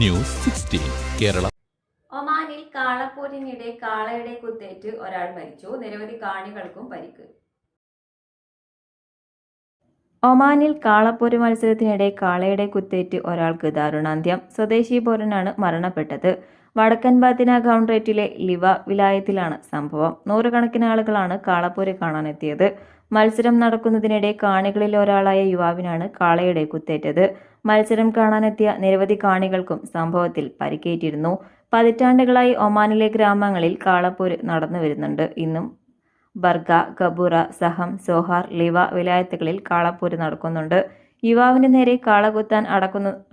News 16 Kerala. ഒമാനിൽ കാളപ്പോരിനിടെ കാളയുടെ കുത്തേറ്റ് ഒരാൾ മരിച്ചു. നിരവധി കാണികൾക്കും പരിക്ക്. ഒമാനിൽ കാളപ്പോര് മത്സരത്തിനിടെ കാളയുടെ കുത്തേറ്റ് ഒരാൾക്ക് ദാരുണാന്ത്യം. സ്വദേശി പൗരനാണ് മരണപ്പെട്ടത്. വടക്കൻ ബാത്തിന ഗൗൺറേറ്റിലെ ലിവ വിലായത്തിലാണ് സംഭവം. നൂറുകണക്കിന് ആളുകളാണ് കാളപ്പോര് കാണാനെത്തിയത്. മത്സരം നടക്കുന്നതിനിടെ കാണികളിൽ ഒരാളായ യുവാവിനാണ് കാളയുടെ കുത്തേറ്റത്. മത്സരം കാണാനെത്തിയ നിരവധി കാണികൾക്കും സംഭവത്തിൽ പരിക്കേറ്റിരുന്നു. പതിറ്റാണ്ടുകളായി ഒമാനിലെ ഗ്രാമങ്ങളിൽ കാളപ്പോര് നടന്നുവരുന്നുണ്ട്. ഇന്നും ബർഗ, ഗബൂറ, സഹം, സോഹാർ, ലിവ വിലായത്തുകളിൽ കാളപ്പോര് നടക്കുന്നുണ്ട്. യുവാവിന് നേരെ കാള കുത്താൻ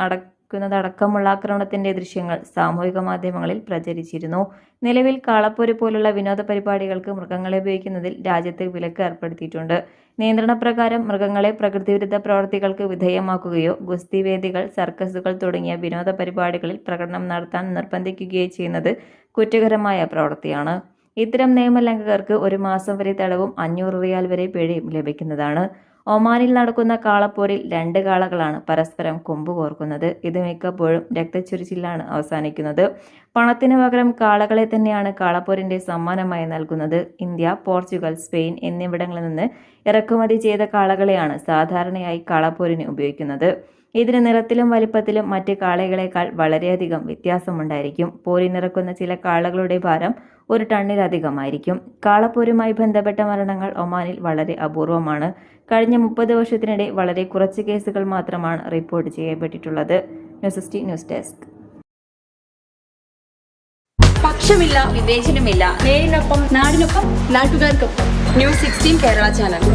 അടക്കുന്നതടക്കമുള്ള ആക്രമണത്തിന്റെ ദൃശ്യങ്ങൾ സാമൂഹിക മാധ്യമങ്ങളിൽ പ്രചരിച്ചിരുന്നു. നിലവിൽ കാളപ്പോര് പോലുള്ള വിനോദ പരിപാടികൾക്ക് മൃഗങ്ങളെ ഉപയോഗിക്കുന്നതിൽ രാജ്യത്ത് വിലക്ക് ഏർപ്പെടുത്തിയിട്ടുണ്ട്. നിയന്ത്രണപ്രകാരം മൃഗങ്ങളെ പ്രകൃതിവിരുദ്ധ പ്രവർത്തികൾക്ക് വിധേയമാക്കുകയോ ഗുസ്തി വേദികൾ, സർക്കസുകൾ തുടങ്ങിയ വിനോദ പരിപാടികളിൽ പ്രകടനം നടത്താൻ നിർബന്ധിക്കുകയോ ചെയ്യുന്നത് കുറ്റകരമായ പ്രവൃത്തിയാണ്. ഇത്തരം നിയമലംഘകർക്ക് 1 മാസം വരെ തടവും 500 റിയാൽ വരെ പിഴയും ലഭിക്കുന്നതാണ്. ഒമാനിൽ നടക്കുന്ന കാളപ്പോരിൽ 2 കാളകളാണ് പരസ്പരം കൊമ്പ് കോർക്കുന്നത്. ഇത് മിക്കപ്പോഴും രക്തച്ചൊരിച്ചിലാണ് അവസാനിക്കുന്നത്. പണത്തിന് പകരം കാളകളെ തന്നെയാണ് കാളപ്പോരിന്റെ സമ്മാനമായി നൽകുന്നത്. ഇന്ത്യ, പോർച്ചുഗൽ, സ്പെയിൻ എന്നിവിടങ്ങളിൽ നിന്ന് ഇറക്കുമതി ചെയ്ത കാളകളെയാണ് സാധാരണയായി കാളപ്പോരിന് ഉപയോഗിക്കുന്നത്. ഇതിന് നിറത്തിലും വലിപ്പത്തിലും മറ്റ് കാളകളേക്കാൾ വളരെയധികം വ്യത്യാസമുണ്ടായിരിക്കും. പോരിനിറക്കുന്ന ചില കാളകളുടെ ഭാരം 1 ടണ്ണിലധികമായിരിക്കും. കാളപ്പോരുമായി ബന്ധപ്പെട്ട മരണങ്ങൾ ഒമാനിൽ വളരെ അപൂർവമാണ്. കഴിഞ്ഞ 30 വർഷത്തിനിടെ വളരെ കുറച്ച് കേസുകൾ മാത്രമാണ് റിപ്പോർട്ട് ചെയ്യപ്പെട്ടിട്ടുള്ളത്. News desk. പക്ഷമില്ല, വിവേചനമില്ല. നേരിനൊപ്പം, നാടിനൊപ്പം, നാട്ടുകാർക്കൊപ്പം. News 16 Kerala channel.